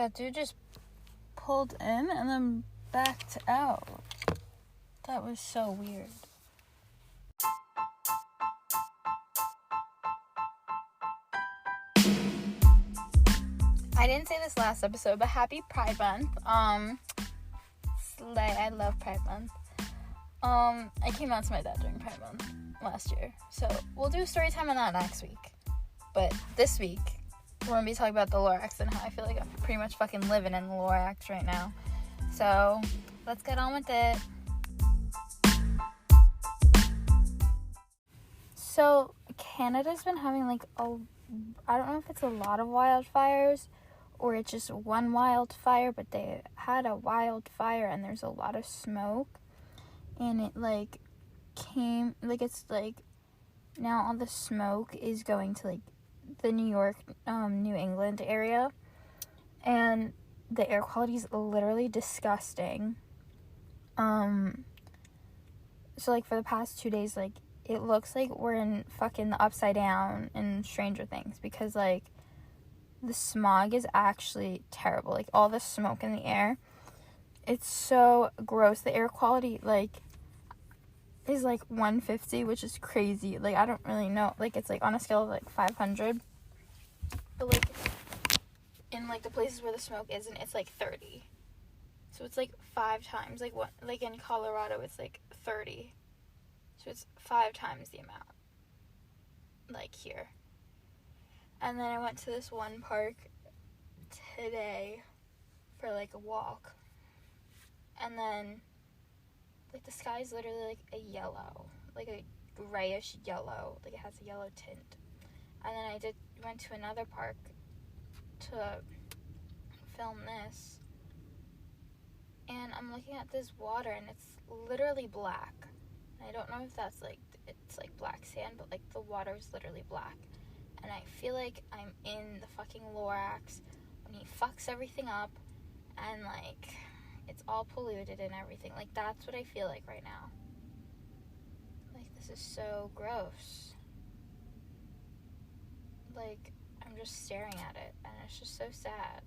That dude just pulled in and then backed out. That was so weird. I didn't say this last episode, but happy Pride Month. Slay, I love Pride Month. I came out to my dad during Pride Month last year. So we'll do a story time on that next week. But this week, we're going to be talking about the lorax and how I feel like I'm pretty much fucking living in the lorax right now. So let's get on with it. So Canada's been having like I don't know if it's a lot of wildfires or it's just one wildfire, but they had a wildfire and there's a lot of smoke. And it like came, like it's like now all the smoke is going to like the New York, New England area. And the air quality is literally disgusting. So like for the past 2 days, like it looks like we're in fucking the Upside Down in Stranger Things because like the smog is actually terrible. Like all the smoke in the air, it's so gross. The air quality like is like 150, which is crazy. Like I don't really know, like it's like on a scale of like 500, but like in like the places where the smoke isn't, it's like 30. So it's like 5 times like what, like in Colorado it's like 30, so it's 5 times the amount like here. And then I went to this one park today for like a walk, and then like the sky is literally like a yellow, like a grayish yellow, like it has a yellow tint. And then I went to another park to film this, and I'm looking at this water and it's literally black. I don't know if that's like, it's like black sand, but like the water is literally black. And I feel like I'm in the fucking lorax when he fucks everything up and like it's all polluted and everything. Like that's what I feel like right now. Like this is so gross. Like I'm just staring at it and it's just so sad.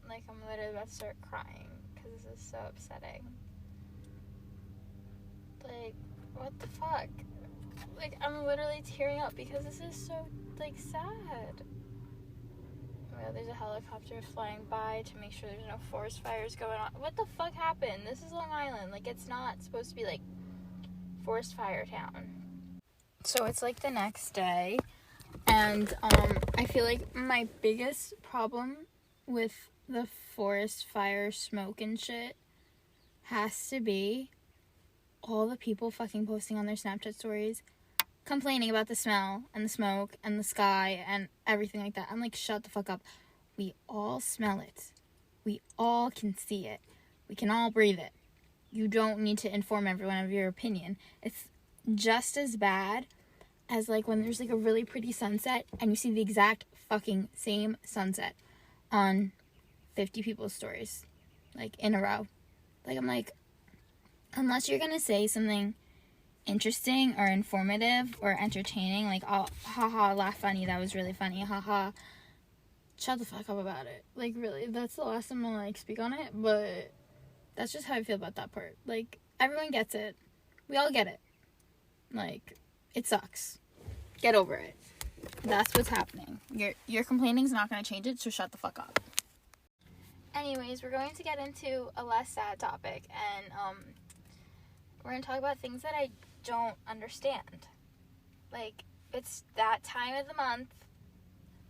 Like I'm literally about to start crying because this is so upsetting. Like what the fuck? Like I'm literally tearing up because this is so like sad. Well, there's a helicopter flying by to make sure there's no forest fires going on. What the fuck happened? This is Long Island. Like it's not supposed to be like forest fire town. So it's like the next day, and I feel like my biggest problem with the forest fire smoke and shit has to be all the people fucking posting on their Snapchat stories complaining about the smell and the smoke and the sky and everything like that. I'm like, shut the fuck up. We all smell it. We all can see it. We can all breathe it. You don't need to inform everyone of your opinion. It's just as bad as like when there's like a really pretty sunset and you see the exact fucking same sunset on 50 people's stories, like in a row. Like I'm like, unless you're gonna say something interesting or informative or entertaining, like, oh, haha, laugh funny, that was really funny, haha, shut the fuck up about it. Like, really, that's the last time I'll, like, speak on it, but that's just how I feel about that part. Like, everyone gets it. We all get it. Like, it sucks. Get over it. That's what's happening. Your complaining's not gonna change it, so shut the fuck up. Anyways, we're going to get into a less sad topic, and, we're going to talk about things that I don't understand. Like, it's that time of the month,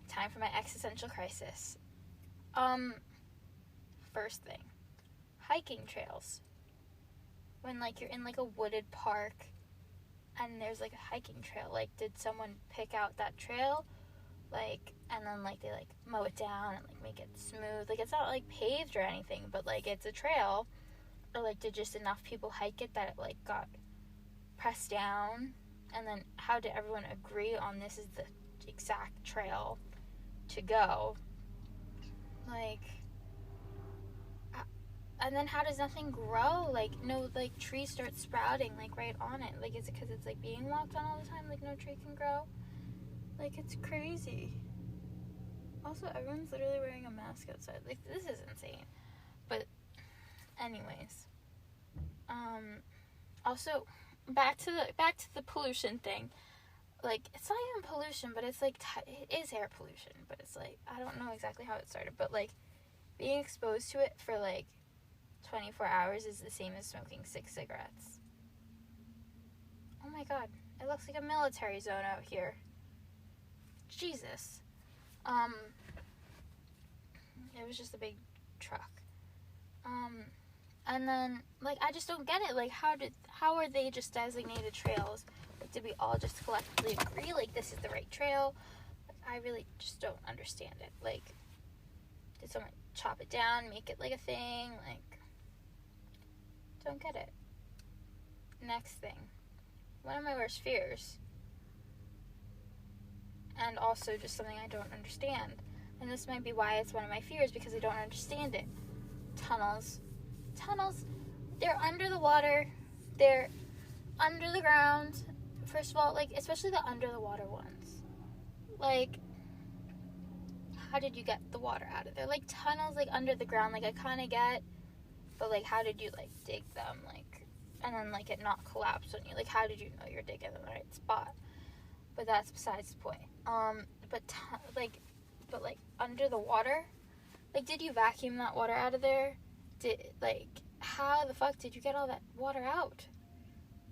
time for my existential crisis. First thing, hiking trails. When, like, you're in, like, a wooded park, and there's, like, a hiking trail. Like, did someone pick out that trail? Like, and then, like, they, like, mow it down and, like, make it smooth. Like, it's not, like, paved or anything, but, like, it's a trail. Or, like, did just enough people hike it that it, like, got pressed down? And then how did everyone agree on this is the exact trail to go? Like, and then how does nothing grow? Like, no, like, trees start sprouting, like, right on it. Like, is it because it's, like, being walked on all the time? Like, no tree can grow? Like, it's crazy. Also, everyone's literally wearing a mask outside. Like, this is insane. But, anyways. Also, back to the pollution thing. Like, it's not even pollution, but it's like, it is air pollution. But it's like, I don't know exactly how it started. But, like, being exposed to it for, like, 24 hours is the same as smoking 6 cigarettes. Oh my god. It looks like a military zone out here. Jesus. It was just a big truck. And then, like, I just don't get it. Like, how are they just designated trails? Like, did we all just collectively agree, like, this is the right trail? Like, I really just don't understand it. Like, did someone chop it down, make it, like, a thing? Like, don't get it. Next thing. One of my worst fears. And also just something I don't understand. And this might be why it's one of my fears, because I don't understand it. Tunnels, they're under the water, they're under the ground. First of all, like, especially the under the water ones. Like, how did you get the water out of there? Like, tunnels, like, under the ground, like, I kind of get, but, like, how did you, like, dig them, like, and then, like, it not collapse on you? Like, how did you know you're digging in the right spot? But that's besides the point. But under the water, like, did you vacuum that water out of there? How the fuck did you get all that water out?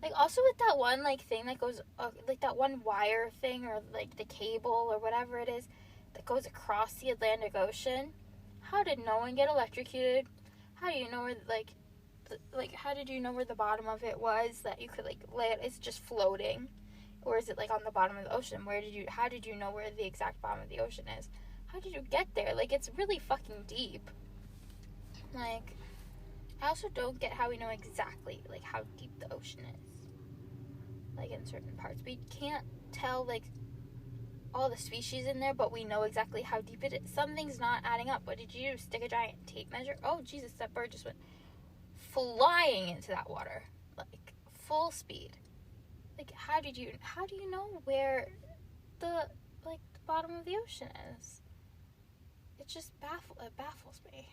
Like, also with that one, like, thing that goes, like, that one wire thing, or, like, the cable, or whatever it is, that goes across the Atlantic Ocean, how did no one get electrocuted? How do you know where, how did you know where the bottom of it was, that you could, like, lay it? It's just floating. Or is it, like, on the bottom of the ocean? How did you know where the exact bottom of the ocean is? How did you get there? Like, it's really fucking deep. Like, I also don't get how we know exactly, like, how deep the ocean is. Like, in certain parts. We can't tell, like, all the species in there, but we know exactly how deep it is. Something's not adding up. What did you do? Stick a giant tape measure? Oh, Jesus, that bird just went flying into that water. Like, full speed. Like, how do you know where the bottom of the ocean is? It just baffles me.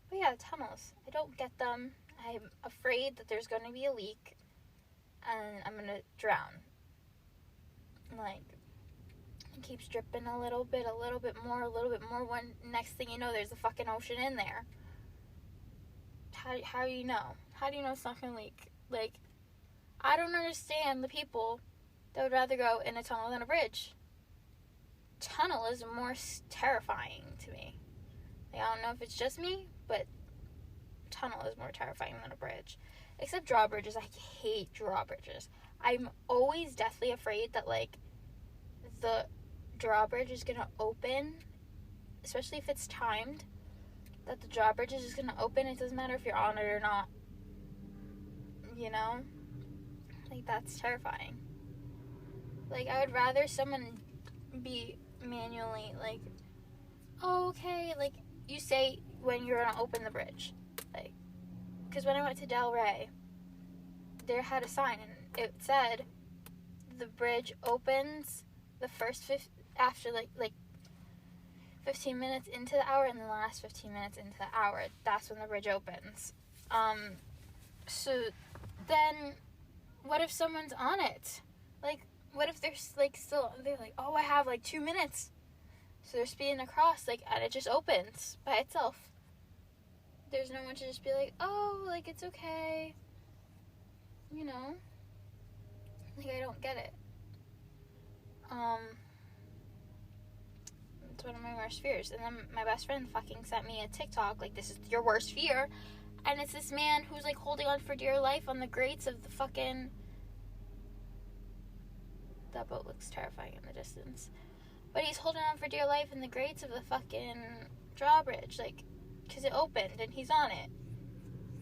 But yeah, tunnels. I don't get them. I'm afraid that there's going to be a leak and I'm going to drown. Like, it keeps dripping a little bit more. When next thing you know, there's a fucking ocean in there. How do you know? How do you know it's not going to leak? Like, I don't understand the people that would rather go in a tunnel than a bridge. Tunnel is more terrifying to me. Like, I don't know if it's just me, but tunnel is more terrifying than a bridge. Except drawbridges. I hate drawbridges. I'm always deathly afraid that, like, the drawbridge is going to open, especially if it's timed, that the drawbridge is just going to open. It doesn't matter if you're on it or not. You know? Like, that's terrifying. Like, I would rather someone be manually, like, oh, okay, like, you say when you're gonna open the bridge. Like, because when I went to Del Rey, there had a sign, and it said, the bridge opens the first after, like 15 minutes into the hour, and the last 15 minutes into the hour. That's when the bridge opens. So then, what if someone's on it? Like, what if they're like, oh, I have, like, 2 minutes. So they're speeding across, like, and it just opens by itself. There's no one to just be like, oh, like, it's okay. You know? Like, I don't get it. It's one of my worst fears. And then my best friend fucking sent me a TikTok, like, this is your worst fear. And it's this man who's, like, holding on for dear life on the grates of the fucking... That boat looks terrifying in the distance. But he's holding on for dear life in the grates of the fucking drawbridge, like, because it opened and he's on it.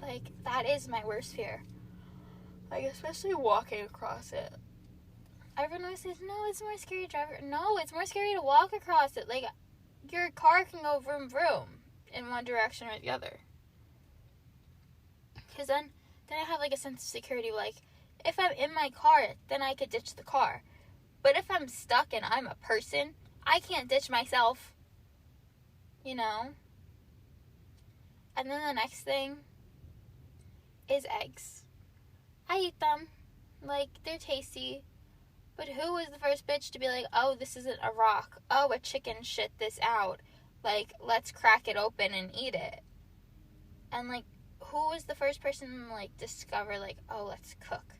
Like, that is my worst fear. Like, especially walking across it. Everyone always says, no, it's more scary to drive. No, it's more scary to walk across it. Like, your car can go vroom vroom in one direction or the other. Because then I have, like, a sense of security. Like, if I'm in my car, then I could ditch the car. But if I'm stuck and I'm a person I can't ditch myself, you know? And then the next thing is eggs. I eat them. Like, they're tasty. But who was the first bitch to be like, oh, this isn't a rock. Oh, a chicken shit this out. Like, let's crack it open and eat it. And, like, who was the first person to, like, discover, like, oh, let's cook.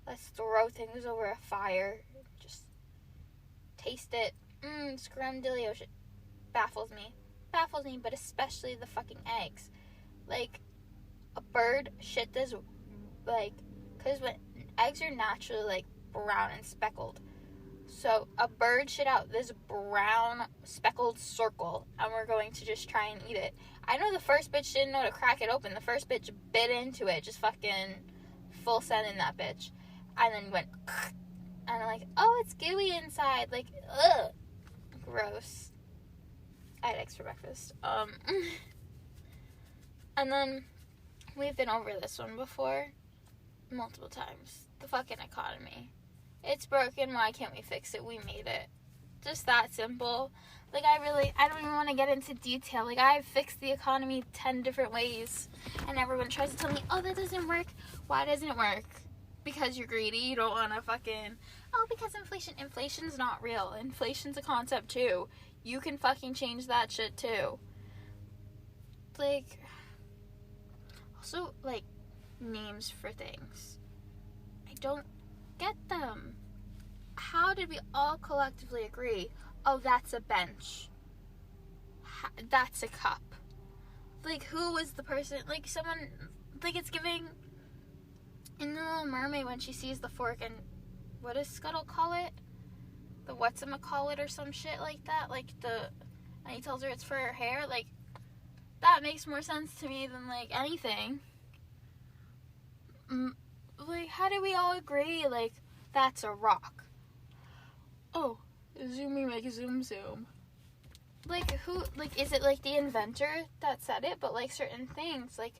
Let's throw things over a fire. Just taste it. Scrumdiddlyoshin. Baffles me, but especially the fucking eggs. Like, a bird shit this, like, because when eggs are naturally, like, brown and speckled. So, a bird shit out this brown speckled circle, and we're going to just try and eat it. I know the first bitch didn't know to crack it open. The first bitch bit into it, just fucking full send in that bitch. And then went, and I'm like, oh, it's gooey inside. Like, ugh. Gross. I had eggs for breakfast. And then, we've been over this one before. Multiple times. The fucking economy. It's broken. Why can't we fix it? We made it. Just that simple. Like, I don't even want to get into detail. Like, I've fixed the economy 10 different ways. And everyone tries to tell me, oh, that doesn't work. Why doesn't it work? Because you're greedy. You don't want to fucking, oh, because inflation. Inflation's not real. Inflation's a concept, too. You can fucking change that shit, too. Like, also, like, names for things. I don't get them. How did we all collectively agree, oh, that's a bench. That's a cup. Like, who was the person, like, someone, like, it's giving, in The Little Mermaid, when she sees the fork, and what does Scuttle call it? The whatchamacallit or some shit like that? Like, and he tells her it's for her hair? Like, that makes more sense to me than, like, anything. Like, how do we all agree, like, that's a rock? Oh, zoomy make zoom. Like, who, like, is it, like, the inventor that said it? But, like, certain things, like,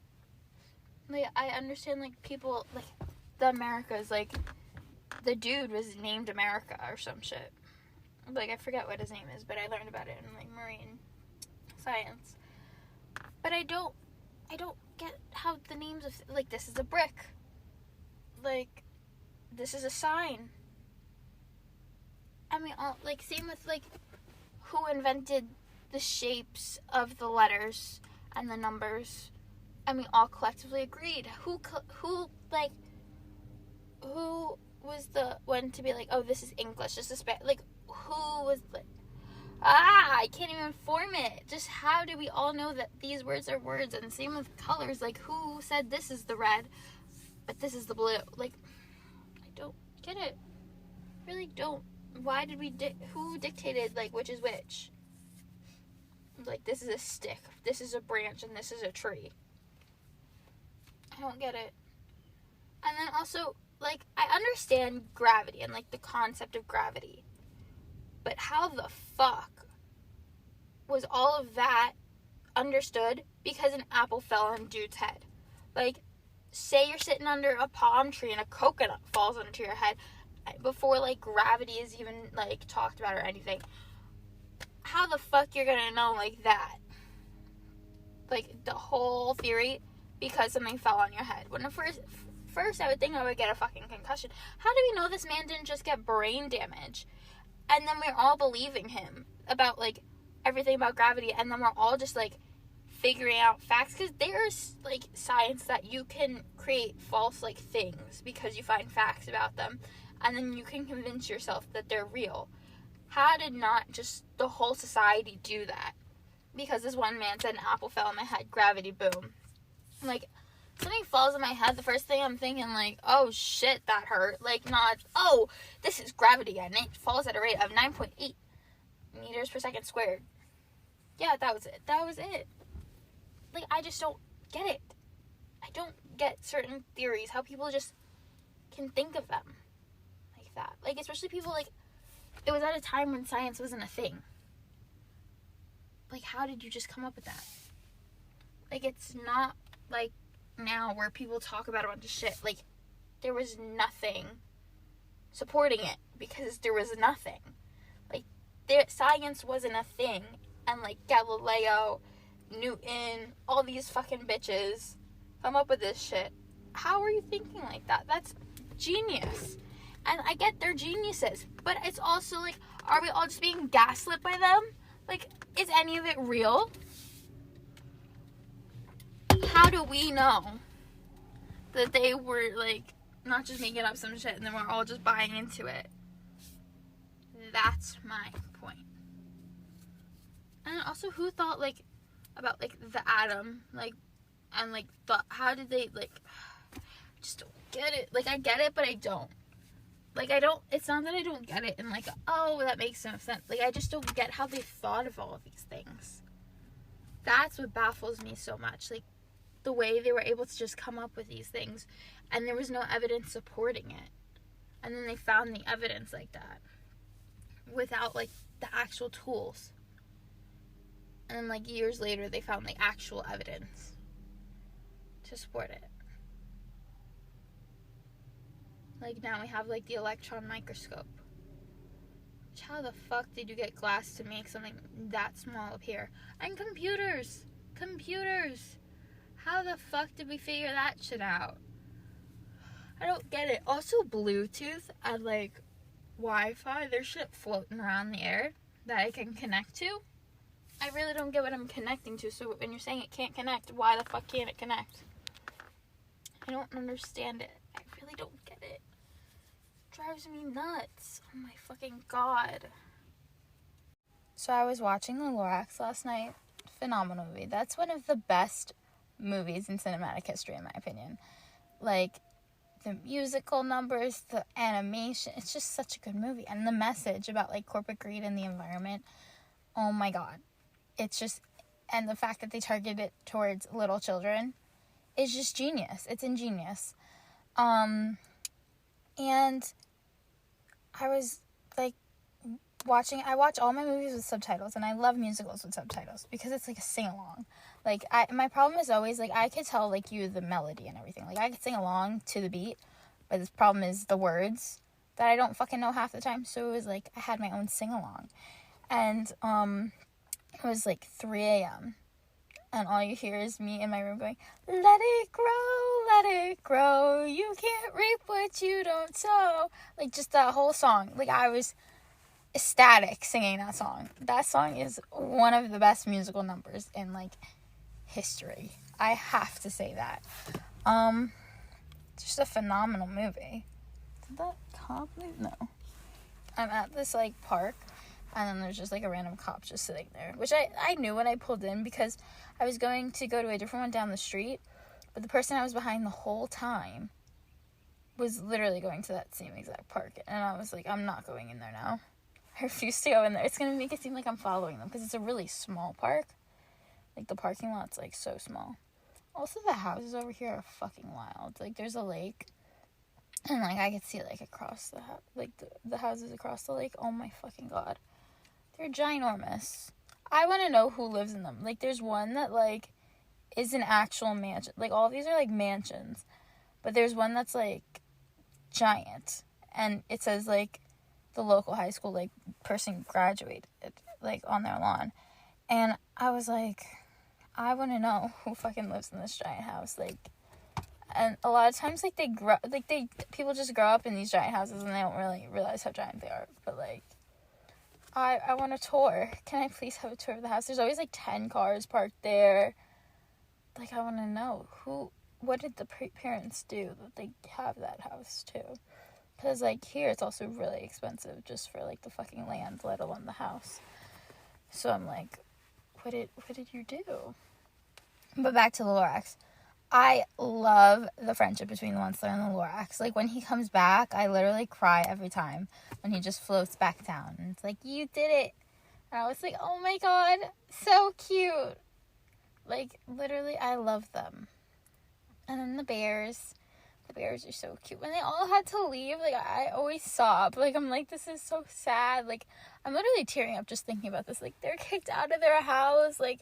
I understand, like, people, like, the Americas, like, the dude was named America or some shit. Like, I forget what his name is, but I learned about it in, like, marine science. But I don't get how the names of, like, this is a brick. Like, this is a sign. I mean, all, like, same with, like, who invented the shapes of the letters and the numbers. I mean, all collectively agreed. Who was the one to be like, oh, this is English, this is like, who was like, I can't even form it. Just how do we all know that these words are words? And same with colors. Like, who said this is the red, but this is the blue? Like, I don't get it. Really don't. Why did who dictated, like, which is which? Like, this is a stick, this is a branch, and this is a tree. I don't get it. And then also, like, I understand gravity and, like, the concept of gravity. But how the fuck was all of that understood because an apple fell on dude's head? Like, say you're sitting under a palm tree and a coconut falls onto your head before, like, gravity is even, like, talked about or anything. How the fuck you're gonna know, like, that? Like, the whole theory, because something fell on your head. When first I would think I would get a fucking concussion. How do we know this man didn't just get brain damage? And then we're all believing him about, like, everything about gravity, and then we're all just, like, figuring out facts, because there's, like, science that you can create false, like, things because you find facts about them, and then you can convince yourself that they're real. How did not just the whole society do that? Because this one man said an apple fell on my head, gravity, boom. Like, something falls on my head, the first thing I'm thinking, like, oh shit, that hurt. Like, not, oh, this is gravity, and it falls at a rate of 9.8 meters per second squared. Yeah, that was it. Like, I just don't get it. I don't get certain theories, how people just can think of them like that. Like, especially people, like, it was at a time when science wasn't a thing. Like, how did you just come up with that? Like, it's not like now where people talk about a bunch of shit. Like, there was nothing supporting it because there was nothing. Like, science wasn't a thing, and, like, Galileo, Newton, all these fucking bitches come up with this shit. How are you thinking like that? That's genius. And I get they're geniuses, but it's also, like, are we all just being gaslit by them? Like, is any of it real? How do we know that they were, like, not just making up some shit and then we're all just buying into it? That's my point. And also, who thought, like, about, like, the atom, like, and, like, how did they, like, just don't get it. Like, I get it, but I don't. Like, it's not that I don't get it and, like, oh, that makes no sense. Like, I just don't get how they thought of all of these things. That's what baffles me so much. Like, the way they were able to just come up with these things and there was no evidence supporting it. And then they found the evidence like that without, like, the actual tools. And then, like, years later, they found, like, actual evidence to support it. Like, now we have, like, the electron microscope. Which, how the fuck did you get glass to make something that small appear? And computers! Computers! How the fuck did we figure that shit out? I don't get it. Also, Bluetooth and, like, Wi-Fi, there's shit floating around the air that I can connect to. I really don't get what I'm connecting to. So when you're saying it can't connect, why the fuck can't it connect? I don't understand it. I really don't get it. It drives me nuts. Oh my fucking god. So I was watching The Lorax last night. Phenomenal movie. That's one of the best movies in cinematic history, in my opinion. Like, the musical numbers, the animation, it's just such a good movie. And the message about, like, corporate greed in the environment, oh my god. It's just, and the fact that they target it towards little children is just genius. It's ingenious. And I was, like, I watch all my movies with subtitles, and I love musicals with subtitles, because it's, like, a sing-along. Like, my problem is always, like, I could tell, like, you the melody and everything. Like, I could sing along to the beat, but the problem is the words that I don't fucking know half the time, so it was, like, I had my own sing-along. And, it was, like, 3 a.m., and all you hear is me in my room going, let it grow, you can't reap what you don't sow. Like, just that whole song. Like, I was ecstatic singing that song. That song is one of the best musical numbers in, like, history. I have to say that. It's just a phenomenal movie. Did that cop leave? No. I'm at this, like, park, and then there's just, like, a random cop just sitting there, which I knew when I pulled in, because I was going to go to a different one down the street, but the person I was behind the whole time was literally going to that same exact park, and I was like, I'm not going in there now. I refuse to go in there. It's going to make it seem like I'm following them, because it's a really small park. Like, the parking lot's, like, so small. Also, the houses over here are fucking wild. Like, there's a lake, and, like, I could see, like, across the houses across the lake. Oh my fucking god. They're ginormous. I want to know who lives in them. Like, there's one that, like, is an actual mansion. Like, all of these are, like, mansions. But there's one that's, like, giant. And it says, like, the local high school, like, person graduated, like, on their lawn. And I was like, I want to know who fucking lives in this giant house. Like, and a lot of times, like, people just grow up in these giant houses and they don't really realize how giant they are. But, like, I want a tour. Can I please have a tour of the house? There's always, like, 10 cars parked there. Like, I want to know what did the parents do that they have that house too? Because, like, here it's also really expensive just for, like, the fucking land, let alone the house. So I'm like, what did you do? But back to the Lorax. I love the friendship between the Once and the Lorax. Like, when he comes back, I literally cry every time when he just floats back down. And it's like, you did it. And I was like, oh my god, so cute. Like, literally, I love them. And then the bears. The bears are so cute. When they all had to leave, like, I always sob. Like, I'm like, this is so sad. Like, I'm literally tearing up just thinking about this. Like, they're kicked out of their house, like,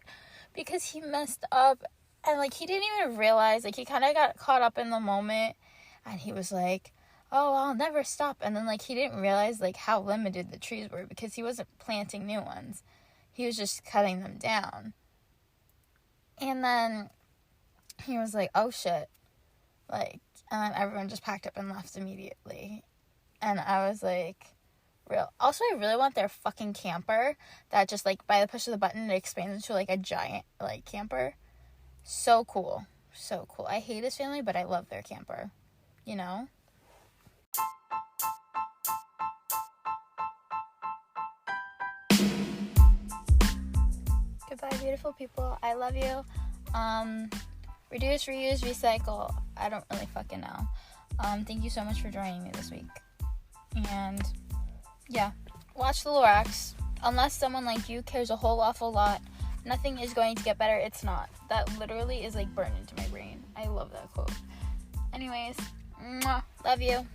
because he messed up. And, like, he didn't even realize. Like, he kind of got caught up in the moment. And he was like, oh, I'll never stop. And then, like, he didn't realize, like, how limited the trees were because he wasn't planting new ones. He was just cutting them down. And then he was like, oh, shit. Like, and then everyone just packed up and left immediately. And I was like, real. Also, I really want their fucking camper that just, like, by the push of the button, it expands into, like, a giant, like, camper. So cool. So cool. I hate his family, but I love their camper. You know? Goodbye, beautiful people. I love you. Reduce, reuse, recycle. I don't really fucking know. Thank you so much for joining me this week. And, yeah. Watch the lorax. Unless someone like you cares a whole awful lot, nothing is going to get better. It's not. That literally is, like, burned into my brain. I love that quote. Anyways, mwah, love you.